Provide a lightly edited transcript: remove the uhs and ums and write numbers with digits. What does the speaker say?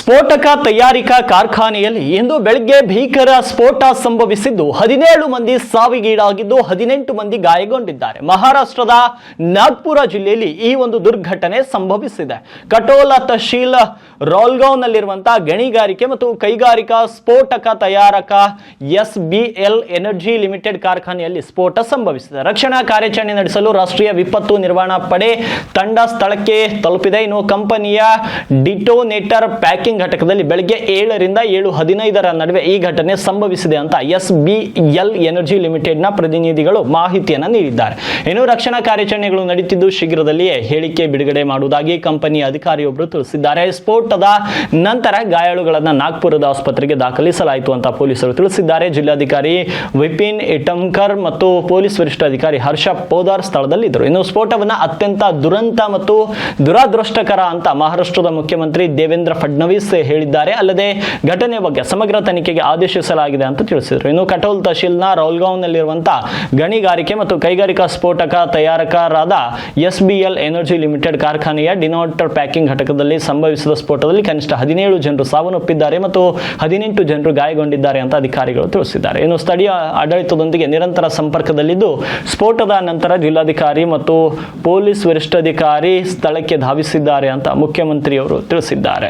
ಸ್ಫೋಟಕ ತಯಾರಿಕಾ ಕಾರ್ಖಾನೆಯಲ್ಲಿ ಇಂದು ಬೆಳಗ್ಗೆ ಭೀಕರ ಸ್ಫೋಟ ಸಂಭವಿಸಿದ್ದು 17 ಮಂದಿ ಸಾವಿಗೀಡಾಗಿದ್ದು 18 ಮಂದಿ ಗಾಯಗೊಂಡಿದ್ದಾರೆ. ಮಹಾರಾಷ್ಟ್ರದ ನಾಗ್ಪುರ ಜಿಲ್ಲೆಯಲ್ಲಿ ಈ ಒಂದು ದುರ್ಘಟನೆ ಸಂಭವಿಸಿದೆ. ಕಟೋಲಾ ತಹಶೀಲ್ ರೋಲ್ಗಾಂವ್ನಲ್ಲಿರುವಂತಹ ಗಣಿಗಾರಿಕೆ ಮತ್ತು ಕೈಗಾರಿಕಾ ಸ್ಫೋಟಕ ತಯಾರಕ SBL ಎನರ್ಜಿ ಲಿಮಿಟೆಡ್ ಕಾರ್ಖಾನೆಯಲ್ಲಿ ಸ್ಫೋಟ ಸಂಭವಿಸಿದೆ. ರಕ್ಷಣಾ ಕಾರ್ಯಾಚರಣೆ ನಡೆಸಲು ರಾಷ್ಟ್ರೀಯ ವಿಪತ್ತು ನಿರ್ವಹಣಾ ಪಡೆ ತಂಡ ಸ್ಥಳಕ್ಕೆ ತಲುಪಿದೆ. ಇನ್ನು ಕಂಪನಿಯ ಡಿಟೋನೇಟರ್ ಪ್ಯಾಕಿಂಗ್ ಘಟಕದಲ್ಲಿ ಬೆಳಗ್ಗೆ 7 ರಿಂದ 7:15 ನಡುವೆ ಈ ಘಟನೆ ಸಂಭವಿಸಿದೆ ಅಂತ SBL ಎನರ್ಜಿ ಲಿಮಿಟೆಡ್ ನ ಪ್ರತಿನಿಧಿಗಳು ಮಾಹಿತಿಯನ್ನು ನೀಡಿದ್ದಾರೆ. ಇನ್ನು ರಕ್ಷಣಾ ಕಾರ್ಯಾಚರಣೆಗಳು ನಡೆಯುತ್ತಿದ್ದು ಶೀಘ್ರದಲ್ಲಿಯೇ ಹೇಳಿಕೆ ಬಿಡುಗಡೆ ಮಾಡುವುದಾಗಿ ಕಂಪನಿಯ ಅಧಿಕಾರಿಯೊಬ್ಬರು ತಿಳಿಸಿದ್ದಾರೆ. ಸ್ಫೋಟದ ನಂತರ ಗಾಯಾಳುಗಳನ್ನು ನಾಗ್ಪುರದ ಆಸ್ಪತ್ರೆಗೆ ದಾಖಲಿಸಲಾಯಿತು ಅಂತ ಪೊಲೀಸರು ತಿಳಿಸಿದ್ದಾರೆ. ಜಿಲ್ಲಾಧಿಕಾರಿ ವಿಪಿನ್ ಇಟಂಕರ್ ಮತ್ತು ಪೊಲೀಸ್ ವರಿಷ್ಠಾಧಿಕಾರಿ ಹರ್ಷ ಪೋದಾರ್ ಸ್ಥಳದಲ್ಲಿದ್ದರು. ಇನ್ನು ಸ್ಫೋಟವನ್ನು ಅತ್ಯಂತ ದುರಂತ ಮತ್ತು ದುರಾದೃಷ್ಟಕರ ಅಂತ ಮಹಾರಾಷ್ಟ್ರದ ಮುಖ್ಯಮಂತ್ರಿ ದೇವೇಂದ್ರ ಫಡ್ನವೀಸ್ ಹೇಳಿದ್ದಾರೆ. ಅಲ್ಲದೆ ಘಟನೆ ಬಗ್ಗೆ ಸಮಗ್ರ ತನಿಖೆಗೆ ಆದೇಶಿಸಲಾಗಿದೆ ಅಂತ ತಿಳಿಸಿದರು. ಇನ್ನು ಕಟೋಲ್ ತಹಶೀಲ್ನ ರೋಲ್ಗಾಂವ್ನಲ್ಲಿರುವಂತಹ ಗಣಿಗಾರಿಕೆ ಮತ್ತು ಕೈಗಾರಿಕಾ ಸ್ಫೋಟಕ ತಯಾರಕರಾದ SBL ಎನರ್ಜಿ ಲಿಮಿಟೆಡ್ ಕಾರ್ಖಾನೆಯ ಡಿನೋಟರ್ ಪ್ಯಾಕಿಂಗ್ ಘಟಕದಲ್ಲಿ ಸಂಭವಿಸಿದ ಸ್ಫೋಟದಲ್ಲಿ ಕನಿಷ್ಠ 17 ಜನರು ಸಾವನ್ನಪ್ಪಿದ್ದಾರೆ ಮತ್ತು 18 ಜನರು ಗಾಯಗೊಂಡಿದ್ದಾರೆ ಅಂತ ಅಧಿಕಾರಿಗಳು ತಿಳಿಸಿದ್ದಾರೆ. ಇನ್ನು ಸ್ಥಳೀಯ ಆಡಳಿತದೊಂದಿಗೆ ನಿರಂತರ ಸಂಪರ್ಕದಲ್ಲಿದ್ದು ಸ್ಫೋಟದ ನಂತರ ಜಿಲ್ಲಾಧಿಕಾರಿ ಮತ್ತು ಪೊಲೀಸ್ ವರಿಷ್ಠಾಧಿಕಾರಿ ಸ್ಥಳಕ್ಕೆ ಧಾವಿಸಿದ್ದಾರೆ ಅಂತ ಮುಖ್ಯಮಂತ್ರಿಯವರು ತಿಳಿಸಿದ್ದಾರೆ.